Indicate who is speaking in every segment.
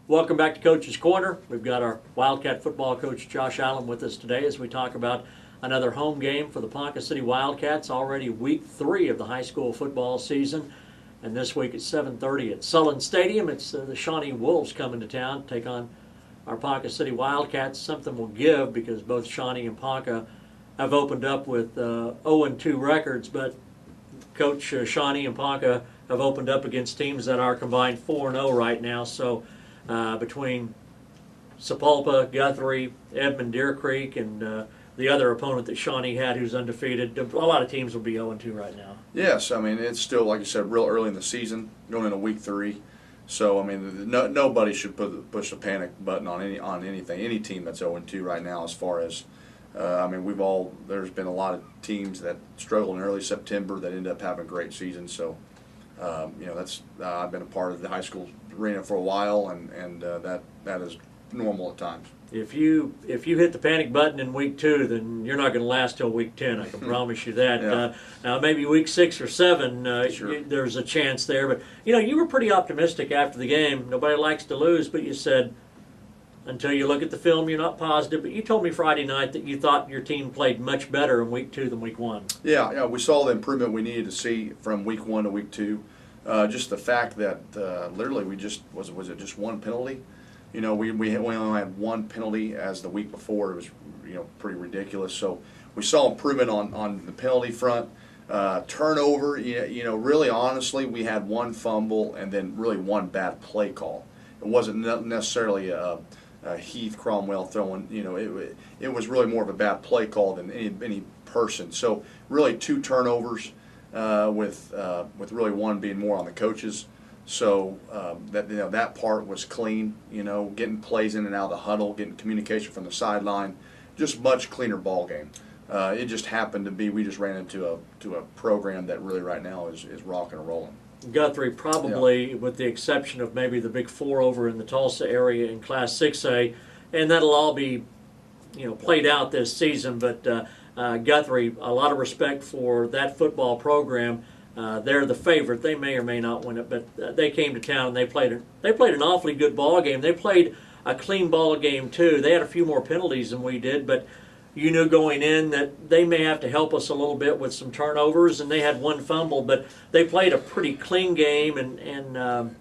Speaker 1: Welcome back to Coach's Corner. We've got our Wildcat football coach Josh Allen with us today as we talk about another home game for the Ponca City Wildcats. Already week 3 of the high school football season. And this week at 7:30 at Sullen Stadium, it's the Shawnee Wolves coming to town to take on our Ponca City Wildcats. Something will give because both Shawnee and Ponca have opened up with 0-2 records, but Coach Shawnee and Ponca have opened up against teams that are combined 4-0 right now. So between Sapulpa, Guthrie, Edmond, Deer Creek, and the other opponent that Shawnee had who's undefeated, a lot of teams will be 0-2 right now.
Speaker 2: Yes, I mean, it's still, like you said, real early in the season, going into week 3. So, I mean, nobody should push a panic button on anything, any team that's 0-2 right now as far as, I mean, there's been a lot of teams that struggled in early September that end up having great seasons. So, I've been a part of the high school arena for a while, and that is normal at times.
Speaker 1: If you hit the panic button in week 2, then you're not going to last till week 10. I can promise you that.
Speaker 2: Yeah.
Speaker 1: Now maybe week 6 or 7,
Speaker 2: Sure.
Speaker 1: there's a chance there. But you were pretty optimistic after the game. Nobody likes to lose, but you said until you look at the film, you're not positive. But you told me Friday night that you thought your team played much better in week 2 than week 1.
Speaker 2: Yeah, we saw the improvement we needed to see from week 1 to week 2. Just the fact that literally we just was it just one penalty? We only had one penalty as the week before. It was pretty ridiculous. So we saw improvement on the penalty front. Turnover, really honestly, we had one fumble and then really one bad play call. It wasn't necessarily a Heath Cromwell throwing. It was really more of a bad play call than any person. So really 2 turnovers with really one being more on the coaches. So that part was clean. Getting plays in and out of the huddle, getting communication from the sideline, just much cleaner ball game. It just happened to be we just ran into a program that really right now is rocking and rolling.
Speaker 1: Guthrie probably, with the exception of maybe the Big 4 over in the Tulsa area in Class 6A, and that'll all be played out this season. But Guthrie, a lot of respect for that football program. They're the favorite. They may or may not win it, but they came to town and they played an awfully good ball game. They played a clean ball game too. They had a few more penalties than we did, but you knew going in that they may have to help us a little bit with some turnovers, and they had one fumble, but they played a pretty clean game, and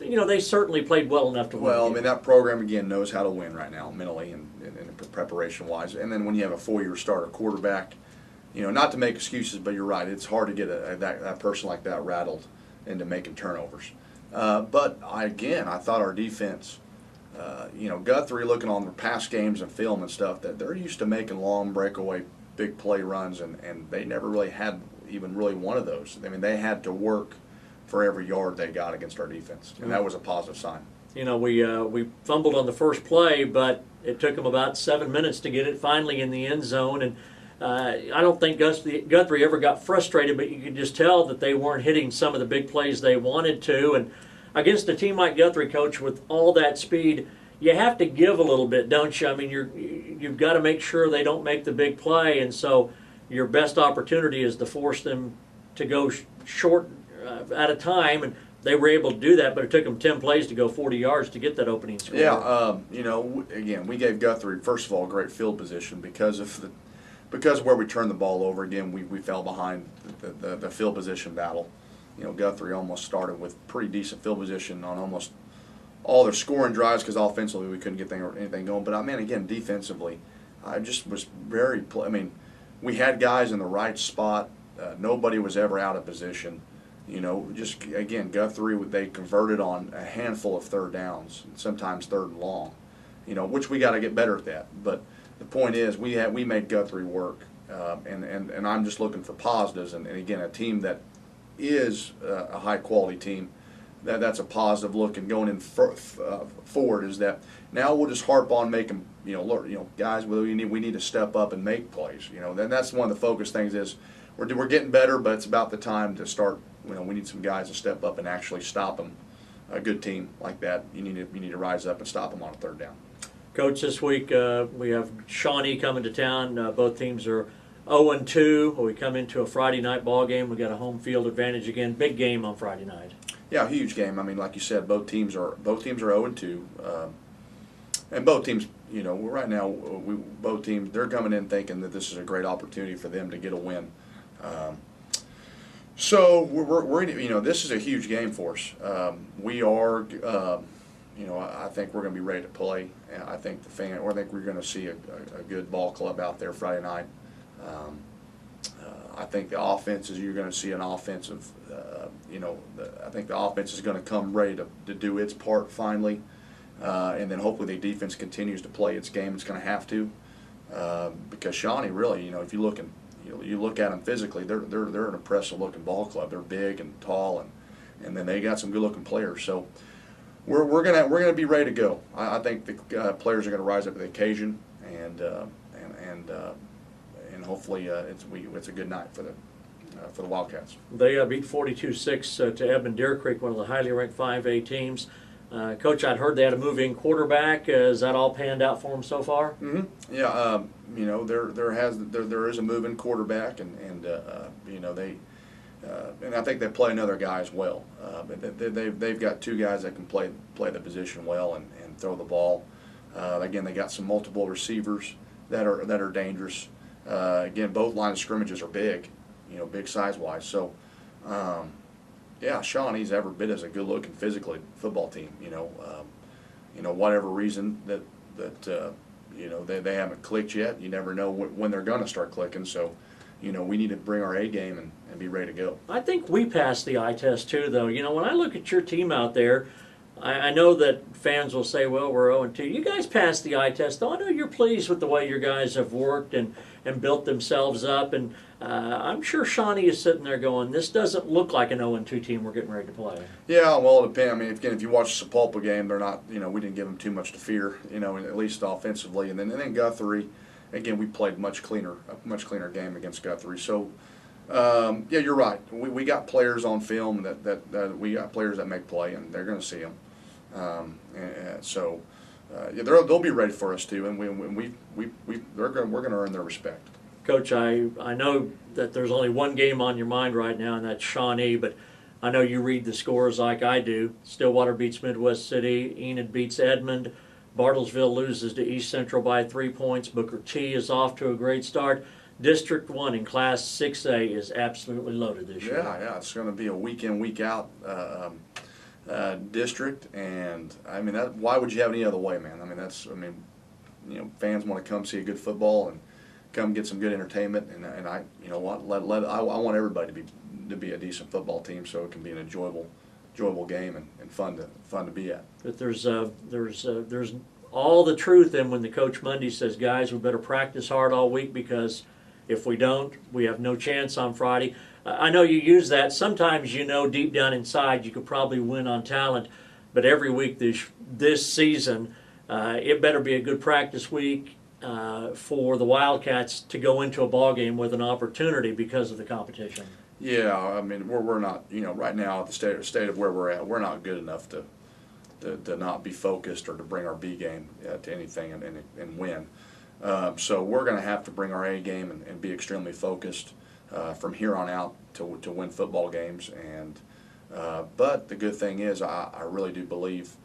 Speaker 1: they certainly played well enough to win.
Speaker 2: Well, I mean, that program again knows how to win right now, mentally and preparation wise. And then when you have a 4-year starter quarterback. Not to make excuses, but you're right. It's hard to get that person like that rattled into making turnovers. But I thought our defense, Guthrie, looking on the past games and film and stuff, that they're used to making long breakaway big play runs, and they never really had even really one of those. I mean, they had to work for every yard they got against our defense, and that was a positive sign.
Speaker 1: We fumbled on the first play, but it took them about 7 minutes to get it finally in the end zone, and I don't think Guthrie ever got frustrated, but you could just tell that they weren't hitting some of the big plays they wanted to. And against a team like Guthrie, Coach, with all that speed, you have to give a little bit, don't you? I mean, you've got to make sure they don't make the big play, and so your best opportunity is to force them to go short at a time, and they were able to do that, but it took them 10 plays to go 40 yards to get that opening score.
Speaker 2: Yeah, again, we gave Guthrie, first of all, great field position because of where we turned the ball over. Again, we fell behind the field position battle. Guthrie almost started with pretty decent field position on almost all their scoring drives because offensively we couldn't get anything going. But, again, defensively, I just was we had guys in the right spot. Nobody was ever out of position. Just, again, Guthrie, they converted on a handful of third downs, sometimes third and long, which we got to get better at that. But the point is, we made Guthrie work, and I'm just looking for positives. And again, a team that is a high quality team, that's a positive look. And going in forward is that now we'll just harp on making guys. We need to step up and make plays. Then that's one of the focus things is we're getting better, but it's about the time to start. We need some guys to step up and actually stop them. A good team like that, you need to rise up and stop them on a third down.
Speaker 1: Coach, this week we have Shawnee coming to town. Both teams are 0-2. We come into a Friday night ball game. We got a home field advantage again. Big game on Friday night.
Speaker 2: Yeah, huge game. I mean, like you said, both teams are 0-2, and both teams, you know, right now both teams they're coming in thinking that this is a great opportunity for them to get a win. So we're you know, this is a huge game for us. We are. You know, I think we're going to be ready to play. And I think I think we're going to see a good ball club out there Friday night. I think the offense is you're going to see an offensive. You know, I think the offense is going to come ready to do its part finally, and then hopefully the defense continues to play its game. It's going to have to, because Shawnee really, you know, if you look at them physically, they're an impressive looking ball club. They're big and tall, and then they got some good looking players. So. We're gonna be ready to go. I think the players are gonna rise up to the occasion, and hopefully it's a good night for the Wildcats.
Speaker 1: They beat 42-6 to Edmond Deer Creek, one of the highly ranked 5A teams. Coach, I'd heard they had a move-in quarterback. Is that all panned out for them so far?
Speaker 2: Mm-hmm. Yeah. You know, there is a move-in quarterback, and you know and I think they play another guy as well. But they've got two guys that can play the position well and throw the ball. Again, they got some multiple receivers that are dangerous. Again, both line of scrimmages are big, you know, big size-wise. So, yeah, Shawnee's every bit as a good-looking physically football team. You know, whatever reason that you know they haven't clicked yet. You never know when they're going to start clicking. So. You know, we need to bring our A game and be ready to go.
Speaker 1: I think we passed the eye test too, though. You know, when I look at your team out there, I know that fans will say, well, we're 0-2. You guys passed the eye test, though. I know you're pleased with the way your guys have worked and built themselves up. And I'm sure Shawnee is sitting there going, this doesn't look like an 0-2 team we're getting ready to play.
Speaker 2: Yeah, well, it depends. I mean, if you watch the Sepulpa game, they're not, you know, we didn't give them too much to fear, you know, at least offensively. And then Guthrie. Again, we played a much cleaner game against Guthrie. So, yeah, you're right. We got players on film that we got players that make play, and they're going to see them. So, yeah, they'll be ready for us too, and we're going to earn their respect.
Speaker 1: Coach, I know that there's only one game on your mind right now, and that's Shawnee. But I know you read the scores like I do. Stillwater beats Midwest City. Enid beats Edmond. Bartlesville loses to East Central by 3 points. Booker T is off to a great start. District 1 in Class 6A is absolutely loaded this year.
Speaker 2: Yeah, it's going to be a week in, week out district, and I mean, why would you have any other way, man? I mean, you know, fans want to come see a good football and come get some good entertainment, and I, you know what, I want everybody to be a decent football team so it can be an enjoyable game and fun to be at.
Speaker 1: But there's all the truth in when the Coach Monday says, guys, we better practice hard all week, because if we don't, we have no chance on Friday. I know you use that. Sometimes you know deep down inside you could probably win on talent, but every week this season, it better be a good practice week for the Wildcats to go into a ball game with an opportunity because of the competition. Yeah,
Speaker 2: I mean, we're not, you know, right now at the state of where we're at, we're not good enough to not be focused or to bring our B game to anything and win. So we're going to have to bring our A game and be extremely focused from here on out to win football games. And but the good thing is, I really do believe,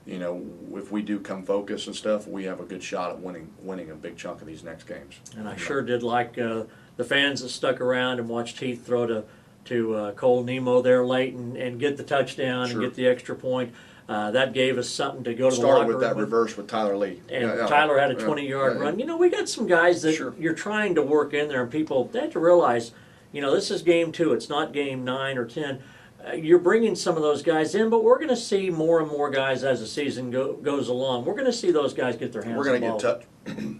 Speaker 2: you know, if we do come focused and stuff, we have a good shot at winning a big chunk of these next games.
Speaker 1: And I sure did like the fans that stuck around and watched Heath throw to Cole Nemo there late and get the touchdown and get the extra point. That gave us something to go to the locker room.
Speaker 2: Started with that reverse with Tyler Lee.
Speaker 1: And Tyler had a 20-yard run. You know, we got some guys that you're trying to work in there, and people, they have to realize, you know, this is game 2. It's not game 9 or 10. You're bringing some of those guys in, but we're going to see more and more guys as the season goes along. We're going to see those guys get their hands on the ball.
Speaker 2: We're going to get touch.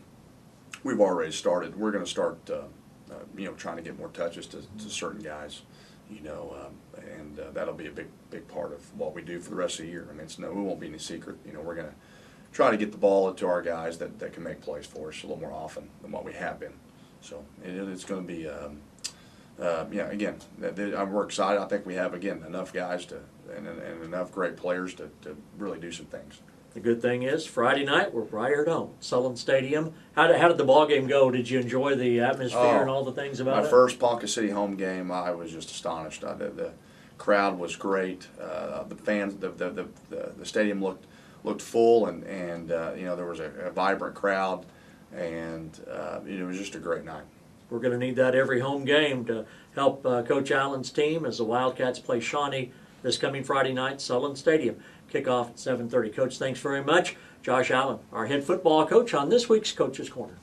Speaker 2: We've already started. We're going to start, you know, trying to get more touches to certain guys, you know, and that'll be a big part of what we do for the rest of the year. I mean, it won't be any secret. You know, we're going to try to get the ball to our guys that can make plays for us a little more often than what we have been. So it's going to be, yeah, again, we're excited. I think we have, again, enough guys and enough great players to really do some things.
Speaker 1: The good thing is, Friday night, we're right here at home, Sullivan Stadium. How did the ball game go? Did you enjoy the atmosphere and all the things about it?
Speaker 2: My first Ponca City home game, I was just astonished. Crowd was great. The fans, the stadium looked full, and there was a vibrant crowd, and it was just a great night.
Speaker 1: We're going to need that every home game to help Coach Allen's team as the Wildcats play Shawnee this coming Friday night, Sullivan Stadium. Kickoff at 7:30. Coach, thanks very much. Josh Allen, our head football coach, on this week's Coach's Corner.